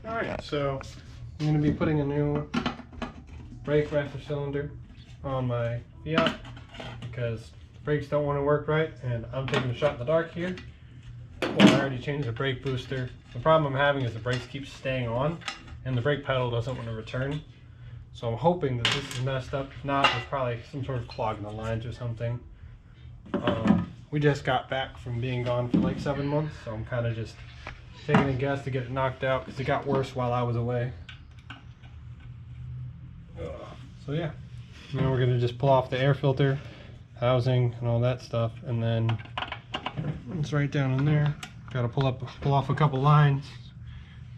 Alright, so I'm going to be putting a new brake rasher cylinder on my Fiat because brakes don't want to work right, and I'm taking a shot in the dark here. Well, I already changed the brake booster. The problem I'm having is the brakes keep staying on and the brake pedal doesn't want to return. So I'm hoping that this is messed up. If not, there's probably some sort of clog in the lines or something. We just got back from being gone for like 7 months, so I'm kind of just taking a guess to get it knocked out because it got worse while I was away. So yeah, now we're gonna just pull off the air filter, housing, and all that stuff, and then it's right down in there. Got to pull off a couple lines.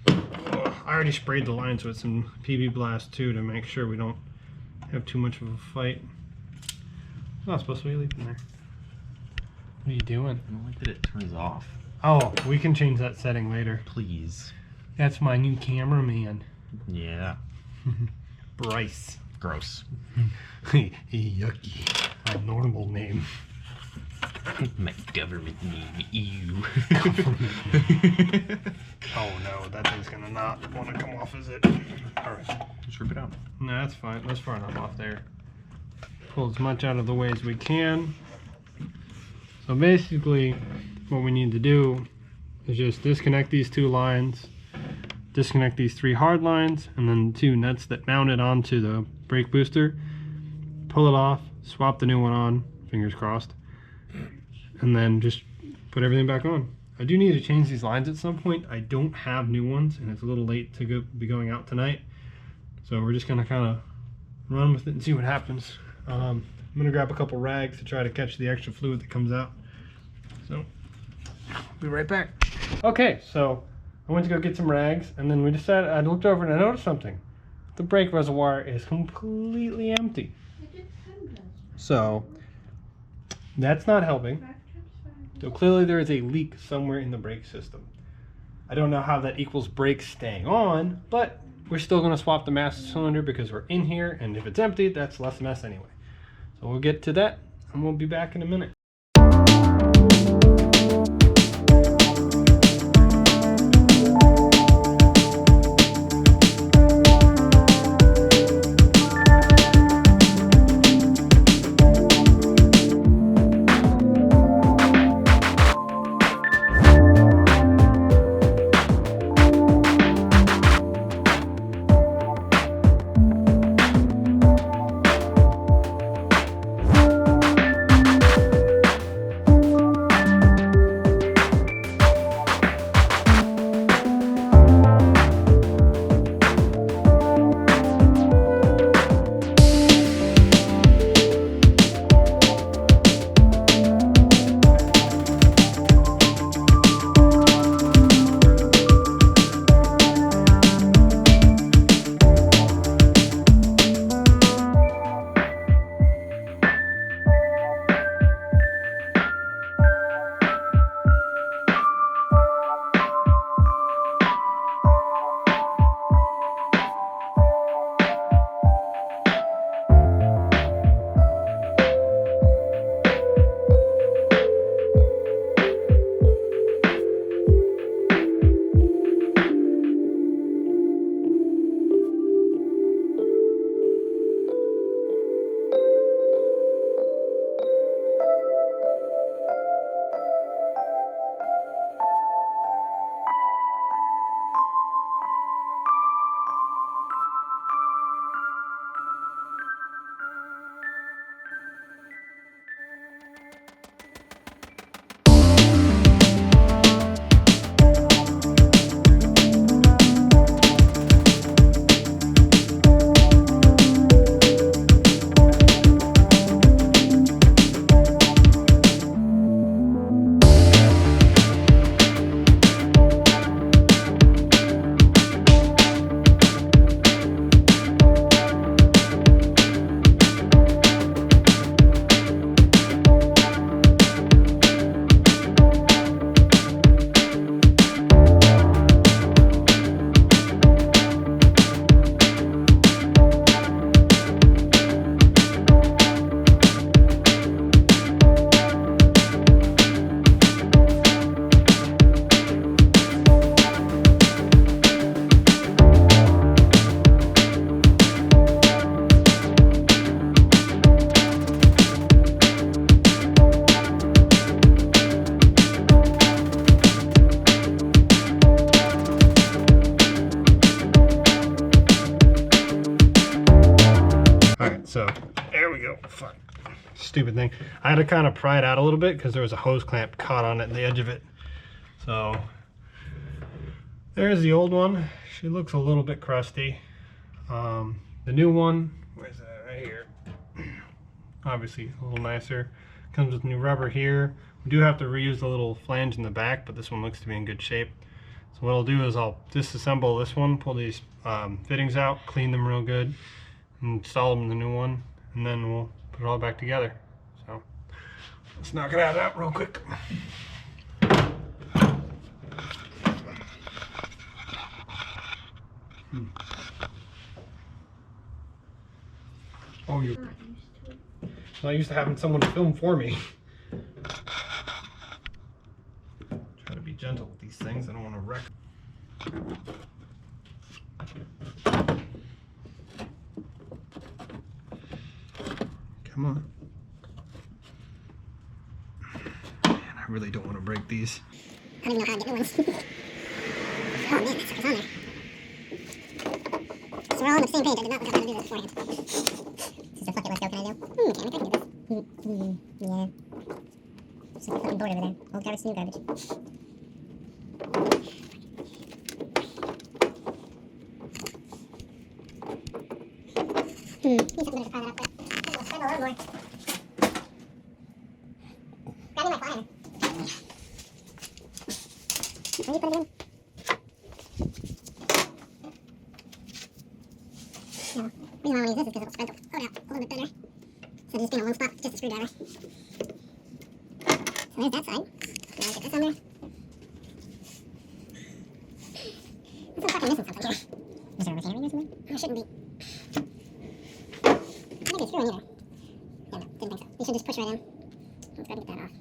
I already sprayed the lines with some PB Blast too to make sure we don't have too much of a fight. It's not supposed to be leaking there. What are you doing? I don't like that it turns off. Oh, we can change that setting later. Please. That's my new cameraman. Yeah. Bryce. Gross. Yucky. A normal name. My government name. Ew. Oh no, that thing's gonna not want to come off, is it? Alright. Just rip it out. No, that's fine. That's far enough off there. Pull as much out of the way as we can. So basically, what we need to do is just disconnect these 2 lines, disconnect these 3 hard lines, and then the 2 nuts that mount it onto the brake booster. Pull it off, swap the new one on, fingers crossed, and then just put everything back on. I do need to change these lines at some point. I don't have new ones, and it's a little late to be going out tonight. So we're just gonna kind of run with it and see what happens. I'm gonna grab a couple rags to try to catch the extra fluid that comes out. So, be right back. Okay, so I went to go get some rags, and then we decided, I looked over and I noticed something. The brake reservoir is completely empty. So, that's not helping. So clearly there is a leak somewhere in the brake system. I don't know how that equals brakes staying on, but we're still gonna swap the master cylinder because we're in here, and if it's empty, that's less mess anyway. So we'll get to that, and we'll be back in a minute. So there we go. Fuck. Stupid thing. I had to kind of pry it out a little bit because there was a hose clamp caught on it, the edge of it. So there's the old one. She looks a little bit crusty. The new one, where's that? Right here. Obviously a little nicer. Comes with new rubber here. We do have to reuse the little flange in the back, but this one looks to be in good shape. So what I'll do is I'll disassemble this one, pull these fittings out, clean them real good, install them in the new one, and then we'll put it all back together. So let's knock it out real quick. Oh, you're not used to having someone to film for me. Try to be gentle with these things. I don't want to wreck. Come on. Man, I really don't want to break these. I don't even know how to get new ones. Oh man, that sucker's on there. So we're all on the same page. I did not look up how to do this beforehand. This is a fuck it, let's go. Can I do? Okay, I can do this. Yeah. Just like a fucking board over there. Old garbage, new garbage. Need something better to pry that up with. Let's spend a little more. Grab me my plier. Where do you put it in? No. The reason why I want to use this is because it'll spread the load out a little bit better. So just being in one spot, just a screwdriver. So there's that side. Now get this on there. I'm fucking missing something here. Is there a retainer or something? Oh, it shouldn't be. I think it's screwing either. Yeah, no, didn't think so. You should just push right in. Let's go get that off.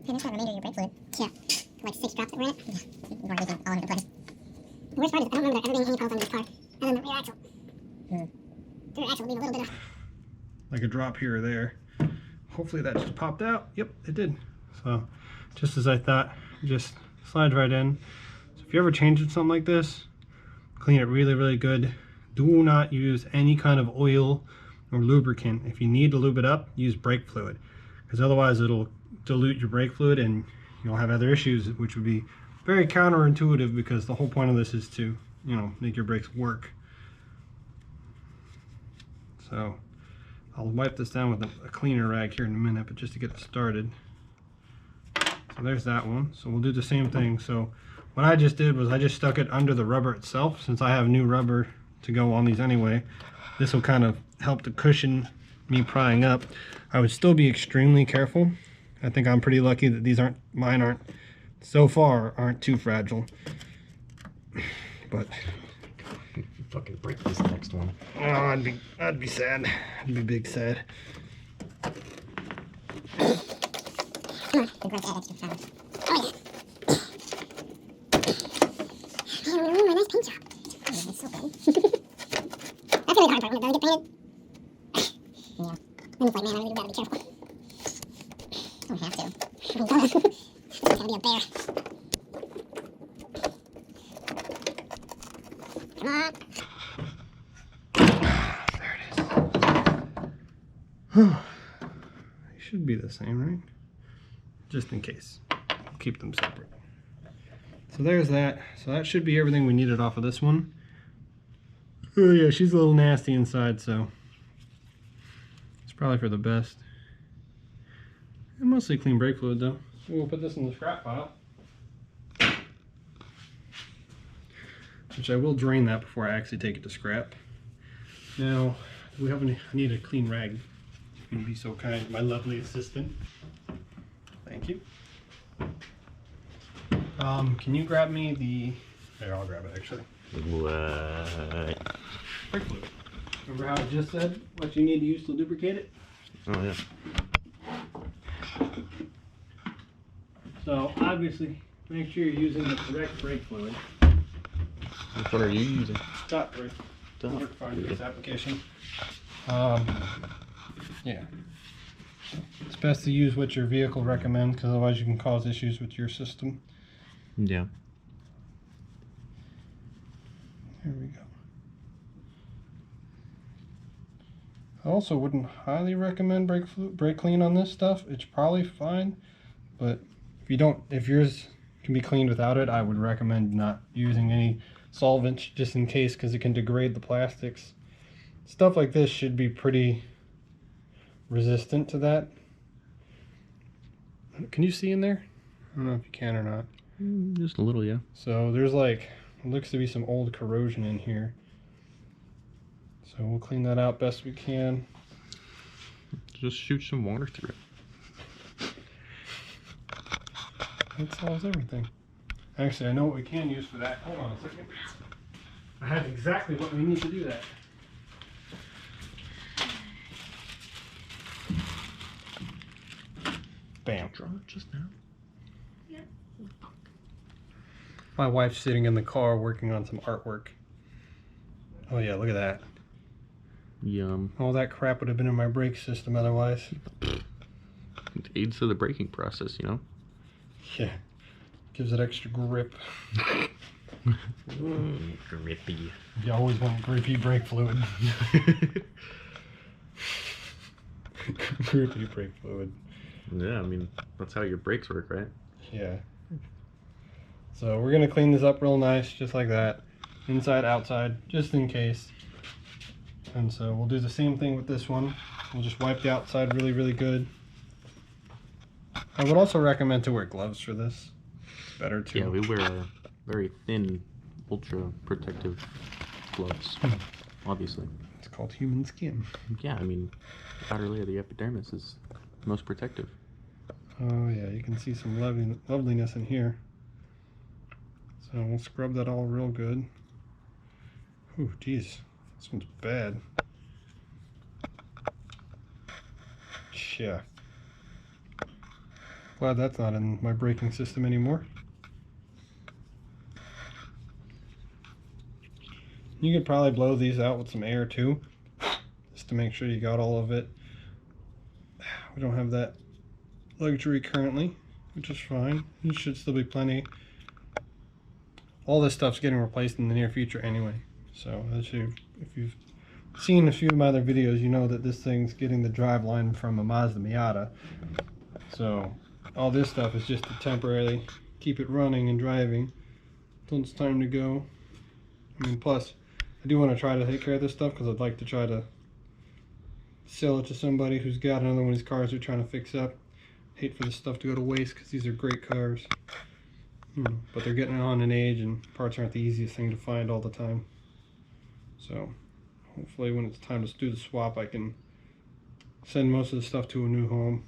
Hey, there's that remainder of your brake fluid. Yeah. Like 6 drops that were in it. Yeah. You want everything all into place. The worst part is I don't remember there ever being any problems on this car. Other than the rear axle. The rear axle will leave a little bit of... Like a drop here or there. Hopefully that just popped out. Yep, it did. So just as I thought, it just slides right in. So if you ever change something like this, clean it really, really good. Do not use any kind of oil or lubricant. If you need to lube it up, use brake fluid, because otherwise it'll dilute your brake fluid and you'll have other issues, which would be very counterintuitive, because the whole point of this is to, you know, make your brakes work. So I'll wipe this down with a cleaner rag here in a minute, but just to get it started. So there's that one. So we'll do the same thing. So what I just did was I just stuck it under the rubber itself. Since I have new rubber to go on these anyway, this will kind of help to cushion me prying up. I would still be extremely careful. I think I'm pretty lucky that these mine aren't so far aren't too fragile. But Fucking break this next one. oh, I'd be sad. I'd be big sad. Come on, we're going to add extra power. Oh yeah. Man, we're ruining my nice paint job. Oh, it's so good. That's gonna be the hard part when it does get painted. Yeah. Then it's like, man, I really gotta be careful. Don't have to. I'm gonna. It's gonna be a bear. Come on. There it is. They should be the same, right? Just in case. Keep them separate. So there's that. So that should be everything we needed off of this one. Oh yeah, she's a little nasty inside, so it's probably for the best. And mostly clean brake fluid though. So we'll put this in the scrap pile, which I will drain that before I actually take it to scrap. Now, do we have any? I need a clean rag. If you'd be so kind, my lovely assistant. Thank you. Can you grab me the... Here, I'll grab it actually. What? Brake fluid. Remember how I just said what you need to use to lubricate it? Oh yeah. So obviously, make sure you're using the correct brake fluid. Which one are you using? Stop brake. Stop. Work fine for this application. Yeah. It's best to use what your vehicle recommends, because otherwise you can cause issues with your system. Yeah. Here we go. I also wouldn't highly recommend brake clean on this stuff. It's probably fine, but if yours can be cleaned without it, I would recommend not using any solvents just in case, because it can degrade the plastics. Stuff like this should be pretty resistant to that. Can you see in there? I don't know if you can or not. Just a little, yeah. So there's like, it looks to be some old corrosion in here. So we'll clean that out best we can. Just shoot some water through it. That solves everything. Actually, I know what we can use for that. Hold on a second. I have exactly what we need to do that. Bam. Draw it just now. My wife's sitting in the car working on some artwork. Oh yeah, look at that. Yum. All that crap would have been in my brake system otherwise. It aids to the braking process, you know? Yeah. Gives it extra grip. Grippy. You always want grippy brake fluid. Grippy brake fluid. Yeah, I mean, that's how your brakes work, right? Yeah. So we're going to clean this up real nice, just like that. Inside, outside, just in case. And so we'll do the same thing with this one. We'll just wipe the outside really, really good. I would also recommend to wear gloves for this. It's better too. Yeah, we wear very thin, ultra protective gloves, obviously. It's called human skin. Yeah, I mean, the outer layer of the epidermis is most protective. Oh yeah, you can see some loveliness in here. So we'll scrub that all real good. Ooh, geez, this one's bad. Yeah. Glad that's not in my braking system anymore. You could probably blow these out with some air too, just to make sure you got all of it. We don't have that luxury currently, which is fine. There should still be plenty. All this stuff's getting replaced in the near future anyway. So if you've seen a few of my other videos, you know that this thing's getting the driveline from a Mazda Miata. So all this stuff is just to temporarily keep it running and driving until it's time to go. I mean, plus, I do want to try to take care of this stuff because I'd like to try to sell it to somebody who's got another one of these cars they're trying to fix up. Hate for this stuff to go to waste because these are great cars. But they're getting on in age and parts aren't the easiest thing to find all the time. So hopefully when it's time to do the swap, I can send most of the stuff to a new home.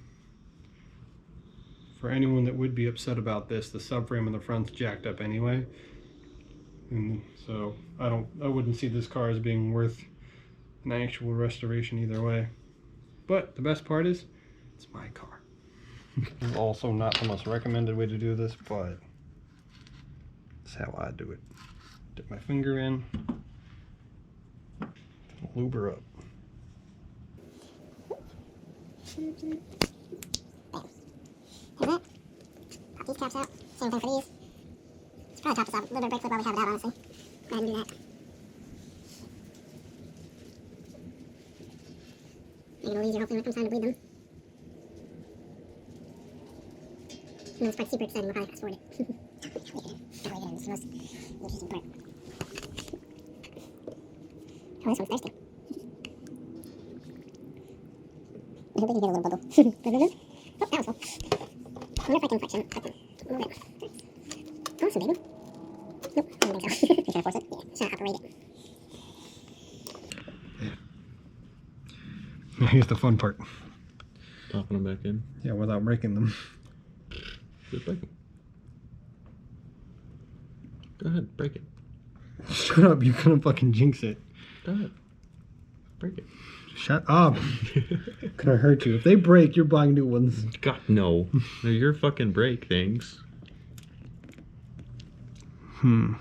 For anyone that would be upset about this, the subframe in the front's jacked up anyway. And so I wouldn't see this car as being worth an actual restoration either way. But the best part is, it's my car. Also not the most recommended way to do this, but that's how I do it. Dip my finger in, lube her up. Bam. Pop these caps out. Same thing for these. Should probably top this up. A little bit of brake fluid while we have it out, honestly. Go ahead and do that. Make it a little easier hopefully when it comes time to bleed them. And then this part's super exciting, we'll probably fast forward it. This is the most interesting part. Oh, this one's thirsty. I hope we can get a little bubble. Oh, that was full. I wonder if I can flexion a little bit. Awesome, baby. Nope, I don't think so. You trying to force it? Yeah, just trying to operate it. Here's the fun part. Popping them back in. Yeah, without breaking them. Just break them. Go ahead, break it. Shut up, you're gonna fucking jinx it. Go ahead. Break it. Shut up. Could I hurt you? If they break, you're buying new ones. God, no. They're your fucking break things. Oh, man.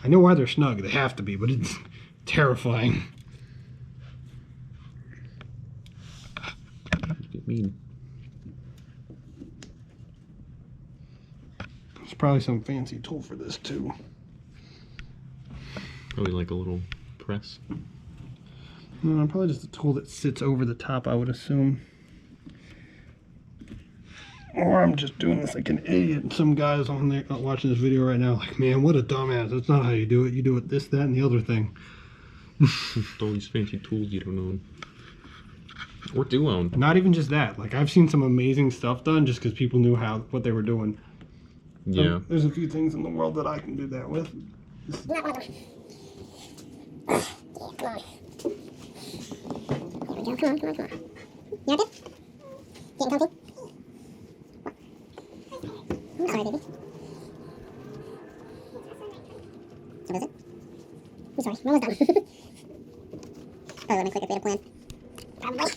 I know why they're snug. They have to be, but it's terrifying. Get mean. There's probably some fancy tool for this, too. Probably like a little press. No, probably just a tool that sits over the top, I would assume. Or I'm just doing this like an idiot. And some guys on there watching this video right now, like, man, what a dumbass. That's not how you do it. You do it this, that, and the other thing. All these fancy tools you don't own. Or do own. Not even just that. Like, I've seen some amazing stuff done just because people knew what they were doing. So Yeah. there's a few things in the world that I can do that with. Not one of them. Yeah, come on. There we go. Come on, come on, come on. You have it? Getting comfy? I'm sorry, baby. So is it? I'm sorry, we're almost done. Oh, let me click a creative plan. Probably.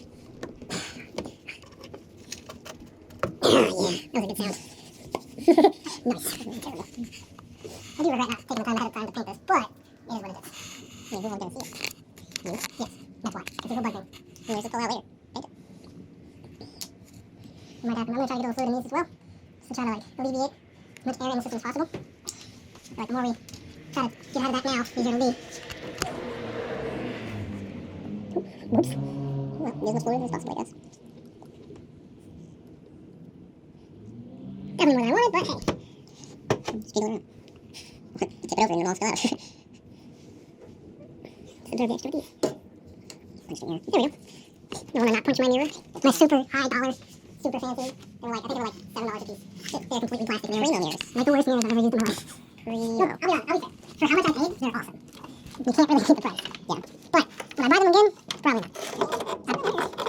Yeah, that was a good sound. Nice. Terrible. I do regret not taking the time ahead of time to paint this, but it is what it is. I mean, who won't get to see it? You? Yes. That's why. Because people bug me. And yours will pull out later. Paint it. I'm going to try to get a little fluid in these as well. Just to try to, like, alleviate as much air in the system as possible. Like, the more we try to get out of that now, the easier it'll be. Whoops. Well, use as fluid as possible, I guess. Definitely more than I wanted, but hey. Just jiggle it around. Tip it over and it'll all spill out. Just observe the activity. Punch the mirror. There we go. The one I'm not punching my mirror. My super high dollar, super fancy. They're like, I think they're like $7 a piece. They're completely plastic mirrors. Primo mirrors. Like the worst mirrors I've ever used in my life. No, I'll be honest, I'll be fair. For how much I paid, they're awesome. You can't really beat the price. Yeah. But would I buy them again? Probably not.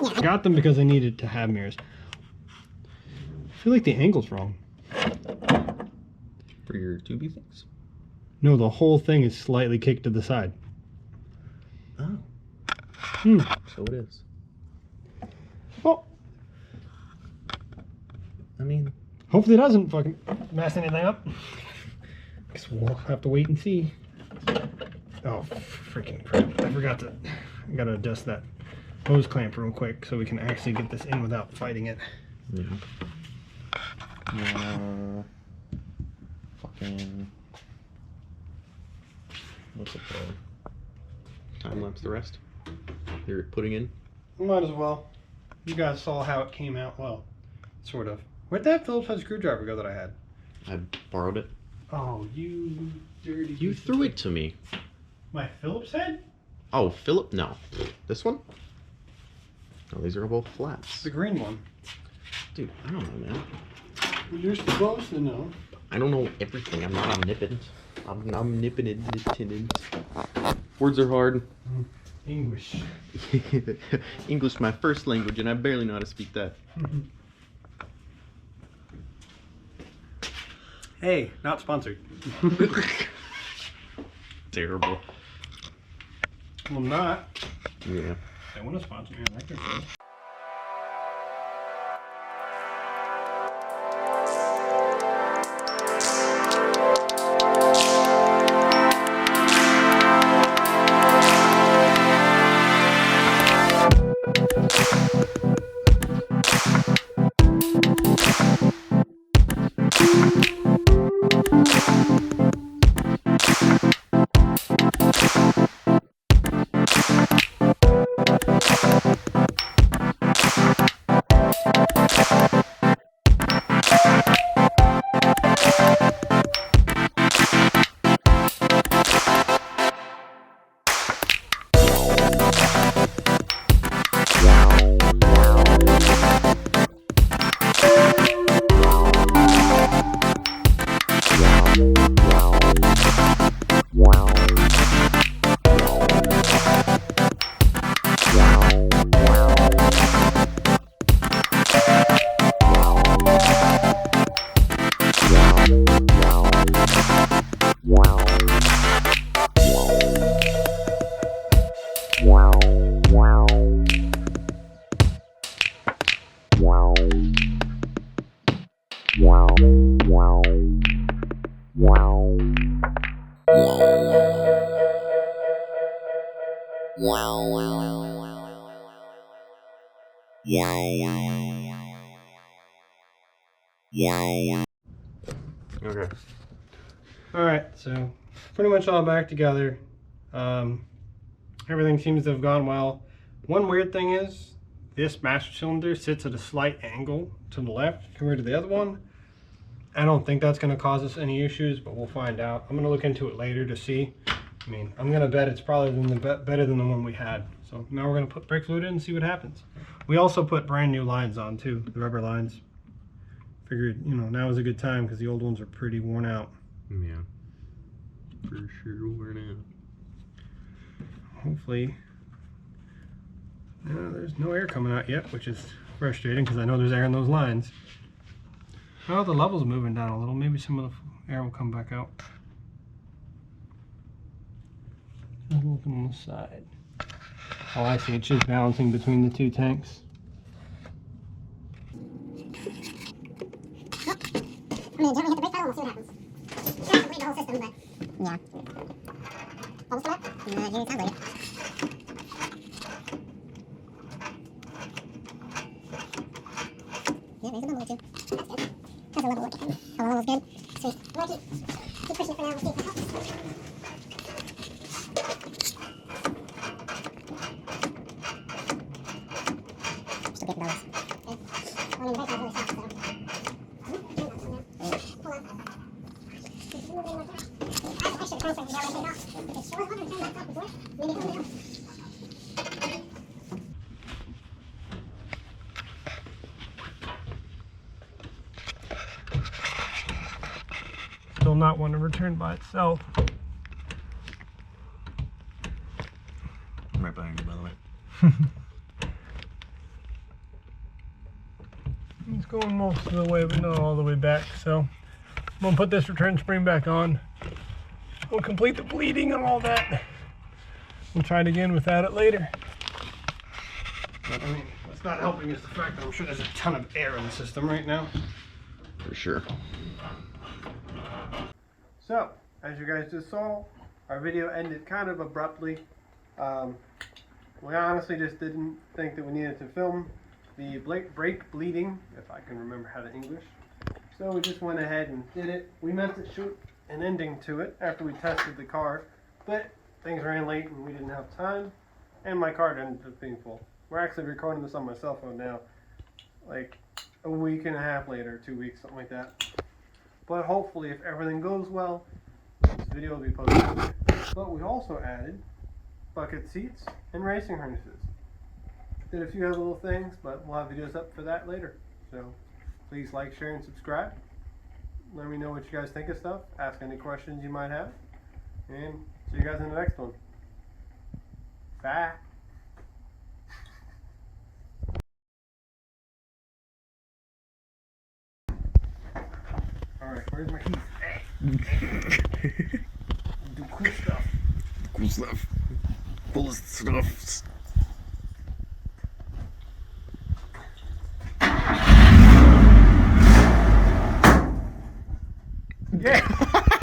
Yeah. I got them because I needed to have mirrors. I feel like the angle's wrong. For your tubey things? No, the whole thing is slightly kicked to the side. Oh. Hmm. So it is. Well, I mean, hopefully it doesn't fucking mess anything up. Guess we'll have to wait and see. Oh, freaking crap. I forgot to... I gotta adjust that hose clamp real quick so we can actually get this in without fighting it. yeah. Fucking... What's it called? Time lapse the rest? You're putting in? Might as well. You guys saw how it came out. Well, sort of. Where'd that Phillips head screwdriver go that I had? I borrowed it. Oh, you dirty... You threw it to me. My Phillips head? Oh, Philip? No. This one? No, these are both flats. The green one. Dude, I don't know, man. You're supposed to know. I don't know everything. I'm not omnipotent. I'm omnipotent. Words are hard. English. English, my first language, and I barely know how to speak that. Hey, not sponsored. Terrible. Well, I'm not. Yeah. They want to sponsor me. I like their food. Okay. Alright, so pretty much all back together. Everything seems to have gone well. One weird thing is this master cylinder sits at a slight angle to the left compared to the other one. I don't think that's going to cause us any issues, but we'll find out. I'm going to look into it later to see. I mean, I'm going to bet it's probably better than the one we had. So now we're going to put brake fluid in and see what happens. We also put brand new lines on too, the rubber lines. Figured, you know, now is a good time because the old ones are pretty worn out. Yeah, for sure worn out. Hopefully, there's no air coming out yet, which is frustrating because I know there's air in those lines. Oh, the level's moving down a little. Maybe some of the air will come back out. I'm looking on the side. Oh, I see. It's just balancing between the two tanks. I mean, gently hit the brake pedal and we'll see what happens. You don't have to bleed the whole system, but yeah. Almost come up? You sound like it. Yeah, there's a bubble or two. That's good. That's a level look. Oh, the level's good. Sweet. We're gonna keep pushing it for now. We'll see if that helps. Still getting those. Okay. I mean, the brake pedal's really soft, so. Still not one to return by itself. I'm right behind you, by the way. It's going most of the way, but not all the way back. So I'm gonna put this return spring back on. We'll complete the bleeding and all that. We'll try it again without it later. But I mean, what's not helping is the fact that I'm sure there's a ton of air in the system right now. For sure. So, as you guys just saw, our video ended kind of abruptly. We honestly just didn't think that we needed to film the brake bleeding, if I can remember how to English. So we just went ahead and did it. We meant to shoot an ending to it after we tested the car, but things ran late and we didn't have time, and my card ended up being full. We're actually recording this on my cell phone now, like a week and a half later, 2 weeks, something like that. But hopefully, if everything goes well, this video will be posted. But we also added bucket seats and racing harnesses. Did a few other little things, but we'll have videos up for that later. So please like, share, and subscribe. Let me know what you guys think of stuff. Ask any questions you might have. And see you guys in the next one. Bye. Alright, where's my keys? Hey. Do cool stuff. Cool stuff. Cool stuff. Yeah.